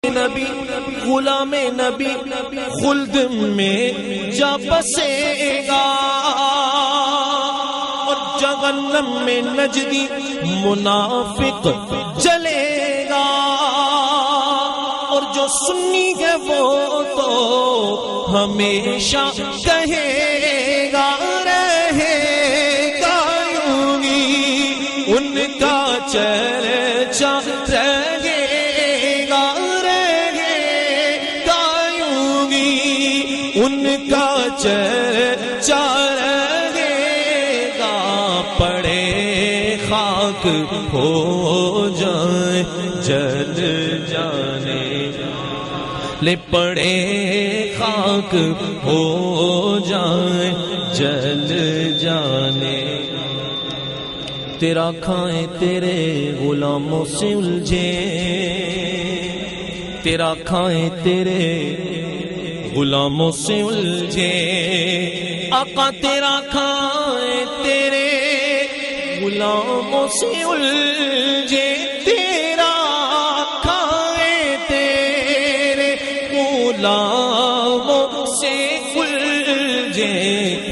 نبی غلام نبی خلد میں جا بسے گا، اور جہنم میں نجدی منافق جلے گا، اور جو سنی ہے وہ تو ہمیشہ کہے گا، رہے گا یوں ہی ان کا چرچا رہے گا، رہے گا یوں ہی ان کا چرچا رہے گا، پڑے خاک ہو جائیں جل جانے، لے پڑے خاک ہو جائیں جل جانے، تیرا کھائیں تیرے غلاموں سے الجھے، تیرا کھائیں تیرے غلاموں سے الجھے، آقا تیرا کھائیں تیرے غلاموں سے الجھے، تیرا کھائیں تیرے غلاموں سے الجھے،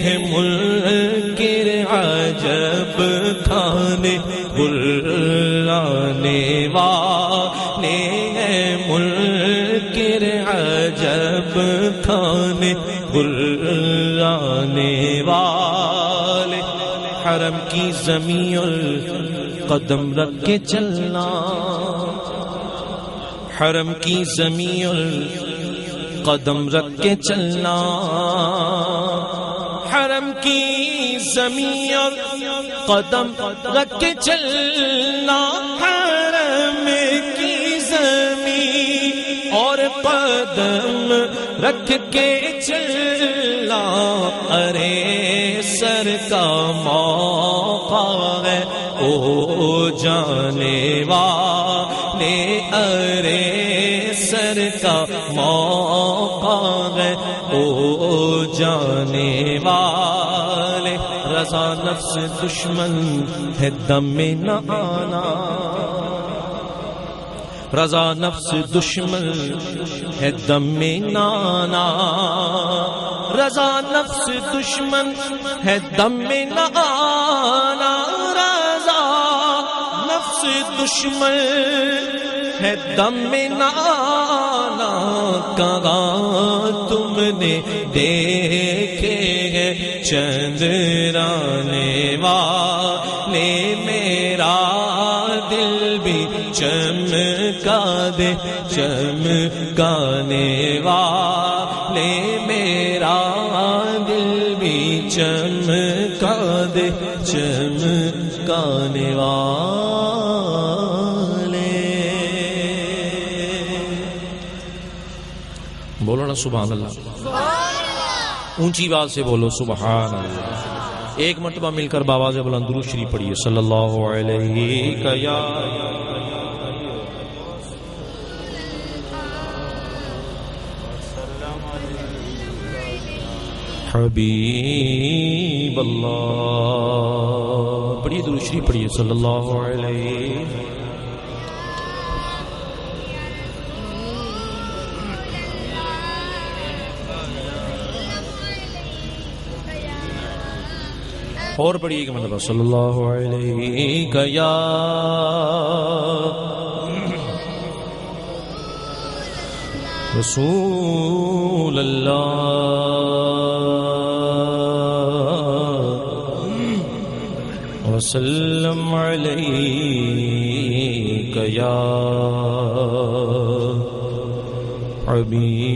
ہے منکر عجب کھانے بلانے والے، ہے منکر عجب کھانے بلانے والے، حرم کی زمین قدم رکھ کے چلنا، حرم کی زمین قدم رکھ کے چلنا، حرم کی زمین قدم رکھ کے چلنا، حرم کی زمین اور قدم رکھ کے چلنا، ارے سر کا موقع ہے او جانے والے، ارے سر کا موقع ہے او جانے والے، رضا نفس دشمن ہے دم میں نہ آنا، رضا نفس دشمن ہے دم میں نہ آنا، رضا نفس دشمن ہے دم میں نہ آنا، رضا نفس دشمن ہے دم میں نہ آنا، کہاں تم نے دیکھے ہیں چندرانے والے، میرا دل بھی چمکا دے چمکانے والے، میرا دل بھی چمکا دے چمکانے والے، بولو نا سبحان اللہ، اونچی بات سے بولو سبحان اللہ، ایک مرتبہ مل کر بآواز بلند درود شریف پڑھیے صلی اللہ علیہ یا حبیب اللہ، پڑھیے درود شریف پڑھیے صلی اللہ علیہ، اور پڑھیے کہ مطلب صلی اللہ علیہ یا رسول اللہ وسلم علیہ یا حبیب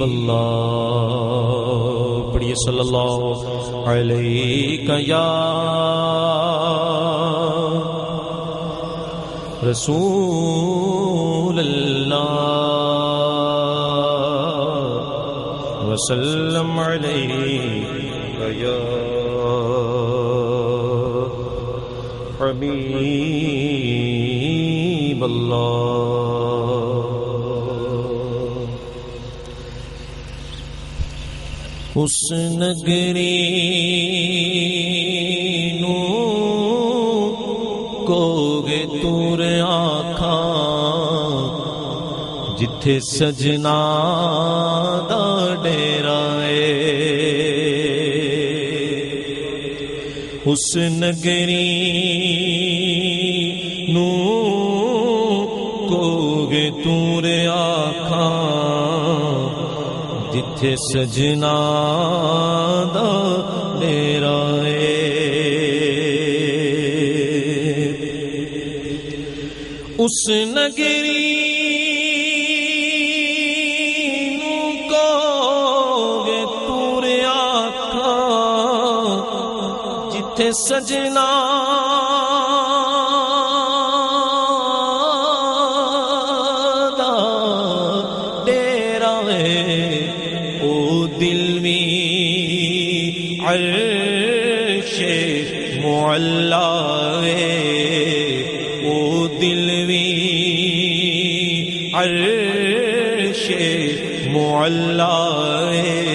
اللہ، صلی اللہ علیہ یا رسول اللہ وسلم علیہ یا حبیب اللہ، اس نگری نو کو گے تور آنکھ جتھے سجنا دا ڈیرا اے اس نگری نو کوگے تورے آکھاں جتھے سجنا دا ڈیرا اے اس نگری سجنا دا ڈیرا ہے او دل میں عرش معلا ہے او دل میں عرش معلا ہے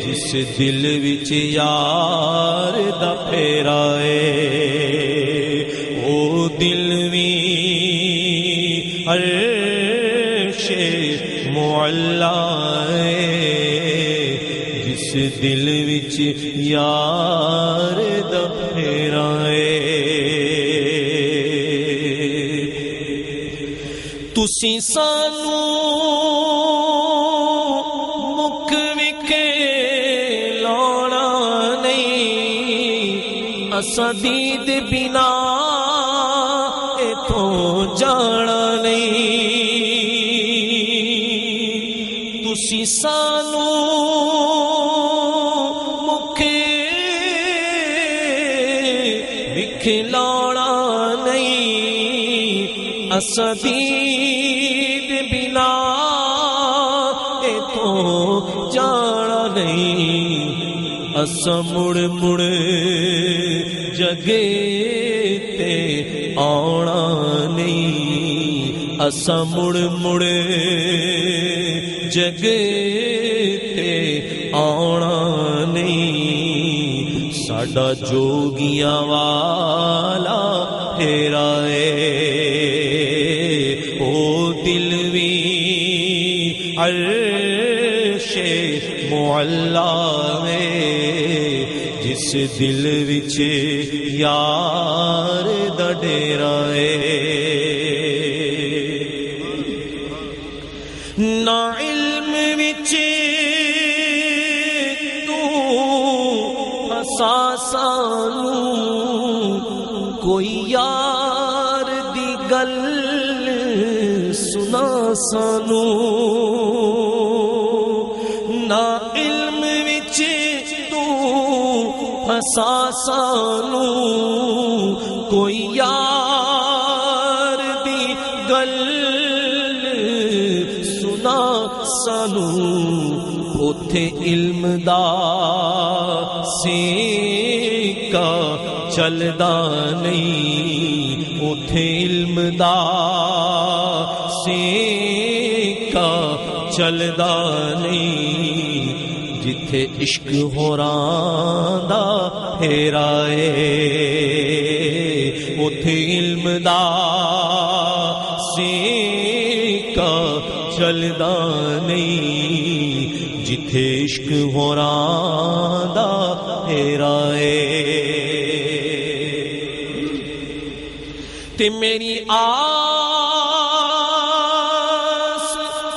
جس دل وچ یار دا پھیرا اے او دل وی عرش معلا اے جس دل وچ یار دا پھیرا اے تسی سانو اساں دید بنا ایتھوں جانا نہیں تسی سانو مکھے وکھلانا نہیں اساں دید بنا ایتھوں جانا نہیں اساں مڑ مڑ جگے تے آنا نہیں اساں مڑ مڑ جگے تے آنا نہیں ساڈا جوگیاں والا پھیرا اے او دل وی عرش معلا اے جس دل وچ یار دا ڈیرا اے نا علم وچ تو ہسا سانو کوئی یار دی گل سنا سانو نا علم وچ ہسا سانو کوئی یار دی گل سنا سانو اوتھے علم دا سیکا چلدا نہیں اوتھے علم دا سیکا چلدا نہیں جتھے عشق ہوراں دا پھیرا اے اوتھے علم دا سیکا چلدا نہیں جتھے عشق ہوراں دا پھیرا اے تے میری آس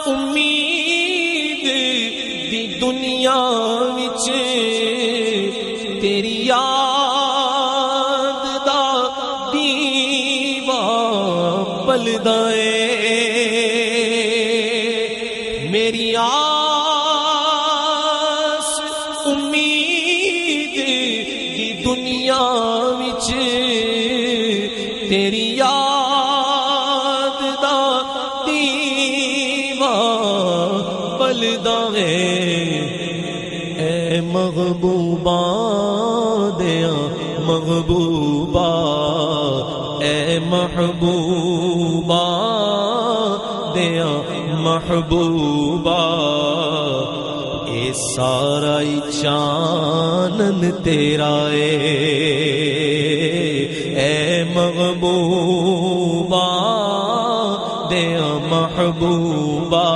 امید دی دنیا وچ تیری یاد دا دیوا پلدا اے میری آس امید دی دنیا وچ تیری یاد دا دیوا پلدا اے اے محبوبا دیا محبوبا اے محبوبا دیا محبوبا اے سارا چانن تیرا اے محبوبا دیا محبوبا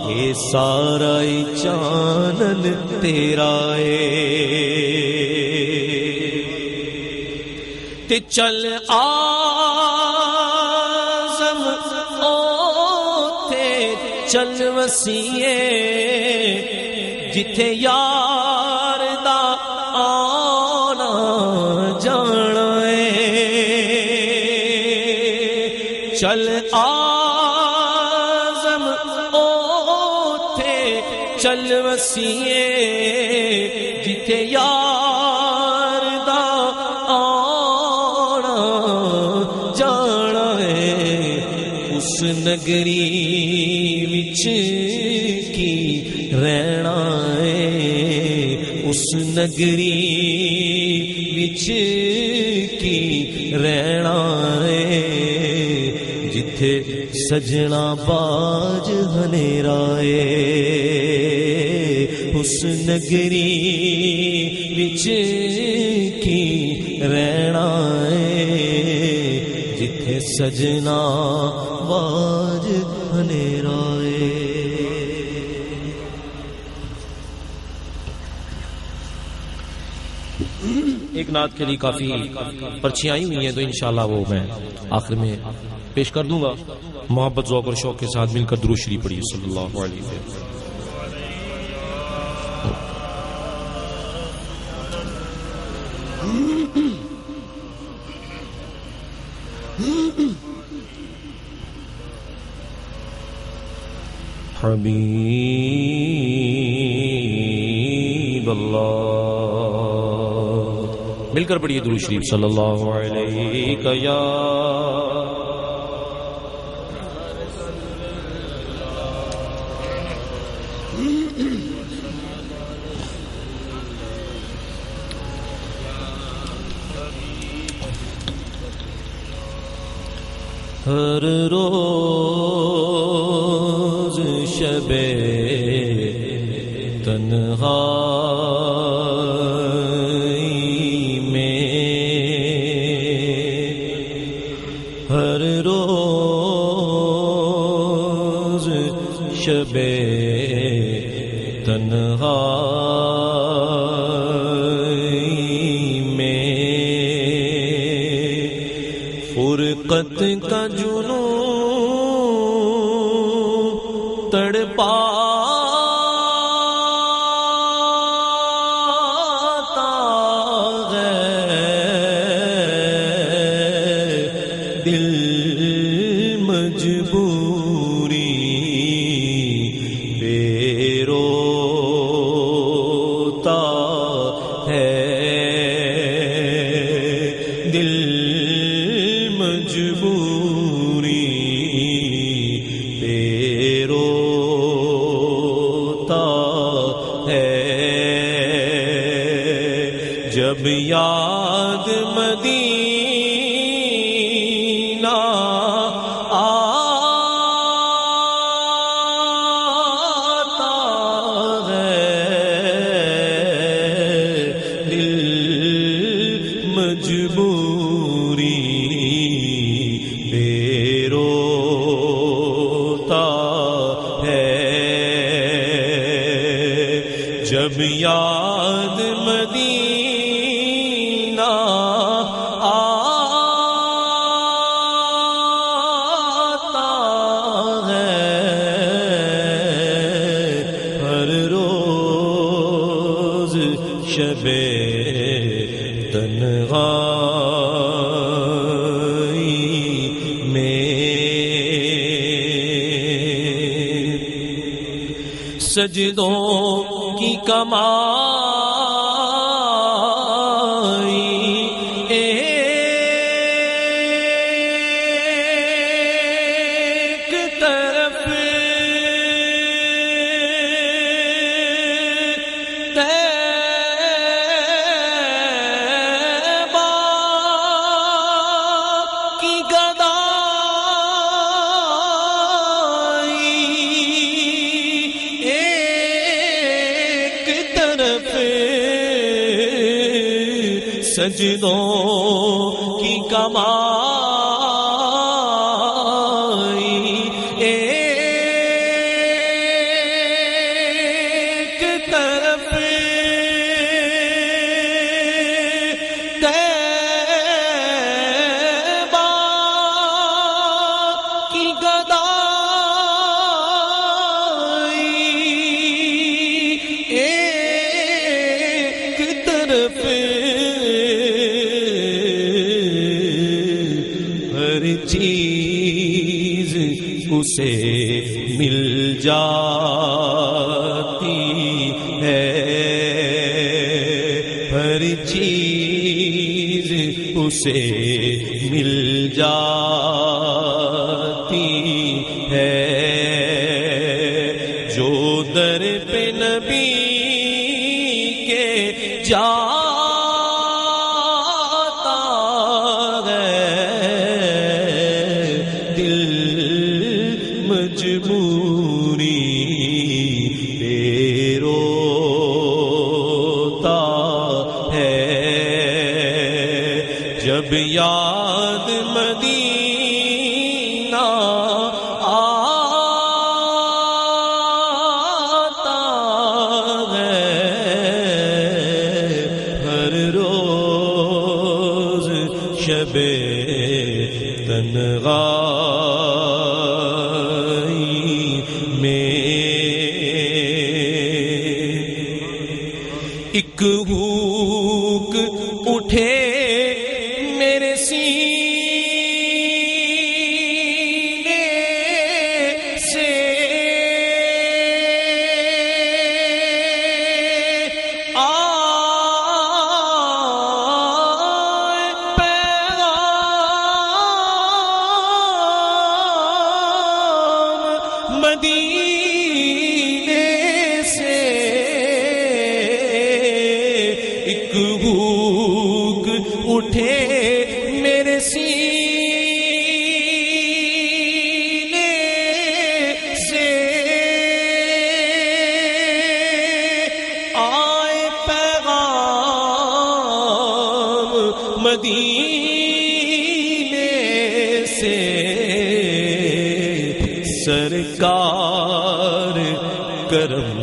یہ سارا چانن تیرا تے چل آزم اوتھے چل وسیعے جتھے یار دا آنا جانا چل آزم اوتھے چل وسیعے جتھے یار دا آنا جانا اس نگری وچ کی رہنا اس نگری وچ کی رہنا جتھے سجنا باج ہنیرا اس نگری وچ کی رہنا جتھے سجنا باج ہنیرا ایک نعت کے لیے کافی پرچیاں آئی ہوئی ہیں تو انشاءاللہ وہ میں آخر میں پیش کر دوں گا. محبت ذوق اور شوق کے ساتھ مل کر درود شریف پڑھیے صلی اللہ علیہ وسلم. حبیب اللہ مل کر پڑھیے درود شریف صلی اللہ علیہ یا ہر روز شب تنہائی میں ہر روز شب تنہائی میں فرقت کا جنون تڑپاتا ہے دل مجبوری بے روتا ہے دل مجبوری بے روتا ہے جب یاد مدینہ آتا ہے دل مجبوری بے روتا ہے جب یاد مدینہ آتا ہے ہر روز شب تنہائی میں سجدوں کی کمائی ایک طرف طیبہ کی گدائی ایک طرف سجدوں کی کمائی ہر چیز اسے مل جاتی ہے، ہر چیز اسے مل جاتی ہے، جو در پہ نبی کے جاتا ہے، دل مجبوری پہ روتا ہے، جب یاد مدینہ آتا ہے، ہر روز شب تنہائی میں ایک ہوک اٹھے میرے سینے سے، آئے پیغام مدینے سے، ایک بھوک اٹھے میرے سینے سے، آئے پیغام مدینے سے، سرکار کرم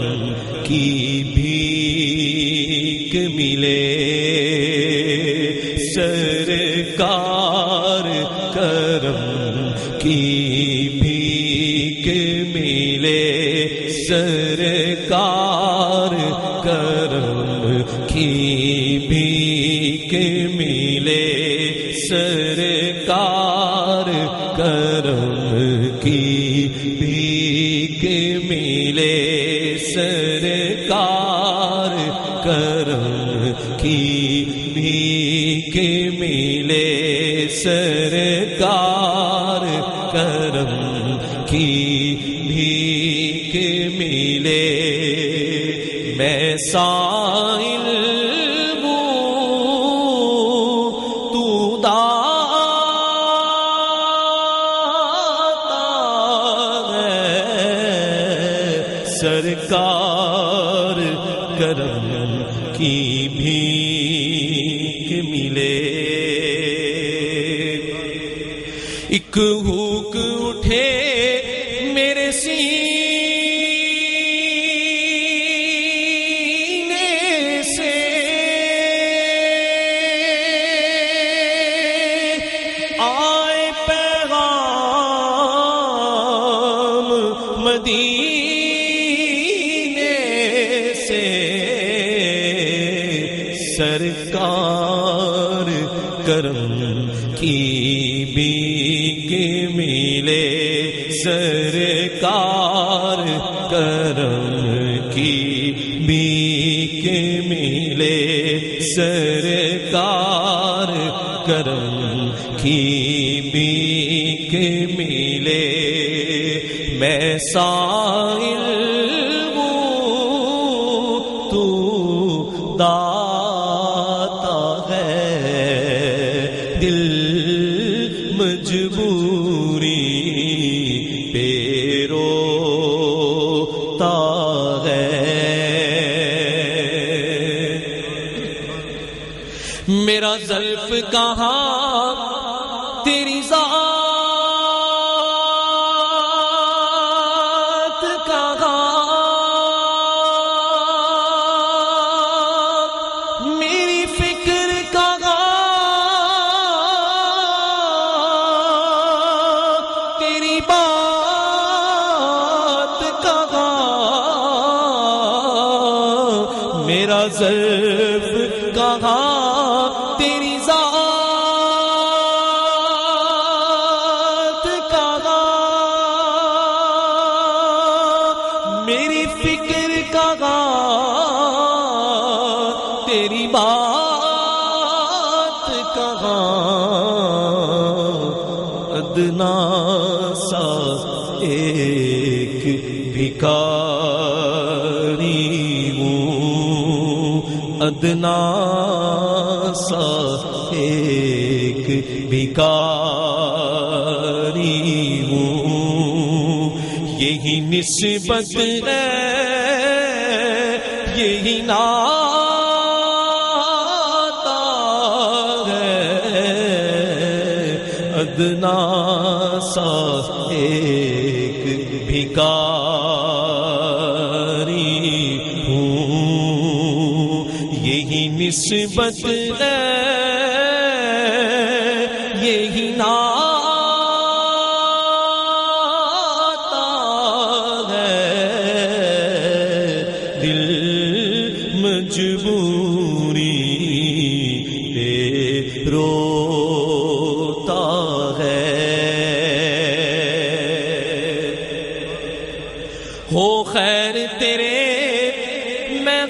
کی بھیک ملے، سرکار کرم کی بھیک ملے، سرکار کرم کی بھیک ملے، سرکار کرم کی بھیک ملے، سرکار کرم کی بھیک ملے، سرکار کرم کی بھیک ملے، میں سائل ہوں تو داتا ہے، سرکار کرم کی بھیک ملے، ایک ہوک اٹھے میرے سینے سے، آئے پیغام مدینے سے، سرکار کرم کی بھیک ملے، سرکار کرم کی بھیک ملے، سرکار کرم کی بھیک ملے، میں سائل ہوں تو داتا ہے، دل مجبوری پہ روتا ہے، میرا زلف کہاں تیری ذات کہاں، میری فکر کہاں تیری بات کہاں، میرا زلف کہاں تیری ذات ادنا سا ایک بھکاری ہوں، ادنا سا ایک بھکاری ہوں، یہی نسبت ہے، یہی ناتا ہے، ادنا سا ایک بھکاری ہوں، یہی نسبت ہے، یہی ناتا ہے، دل مجبوری پہ روتا ہے، ہو خیر تیرے میں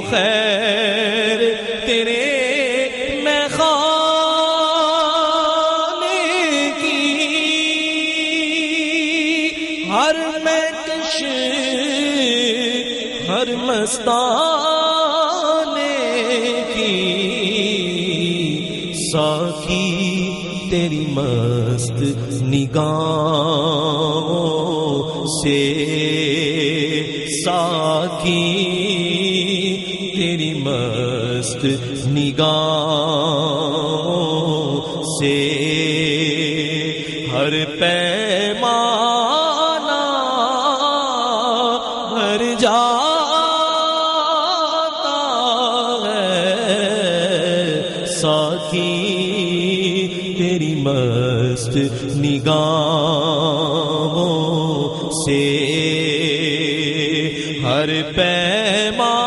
خیر تیرے میں خانے کی، ہر مکش ہر مستانے کی، ساقی تیری مست نگاہوں سے، ساقی تیری مست نگاہوں سے، ہر پیمانہ بھر جاتا ہے، ساقی تیری مست نگاہوں سے، ہر پیمانہ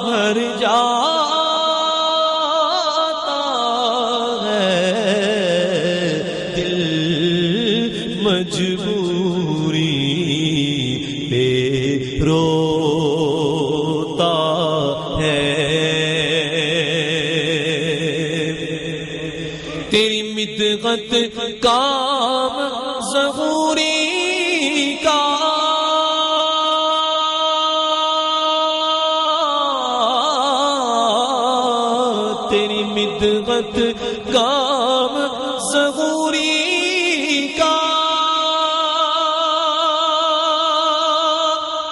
بھر جاتا ہے، دل مجبوری پہ روتا ہے، تیری مدغت کام ظہوری کا، تیری مدغت کام ظہوری کا،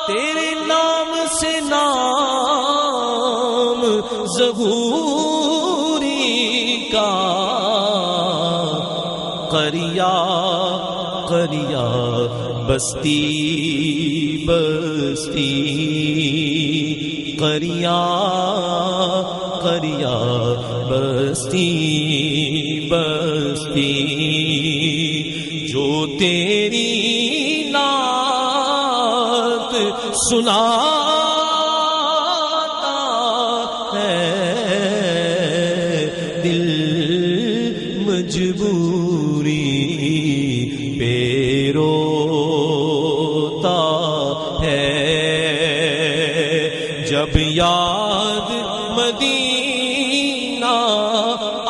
تیرے نام سے نام ظہوری کا، قریا قریا بستی بستی، قریا قریا بستی بستی، جو تیری نعت سناتا ہے، دل مجبوری پہ روتا ہے، جب یاد مدینہ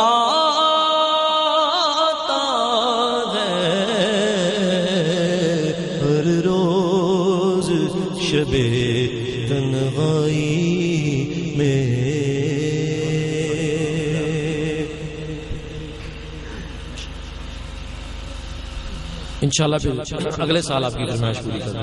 آتا ہے، ہر روز شب تنہائی میں، انشاءاللہ پھر اگلے سال آپ کی فرمائش پوری کریں۔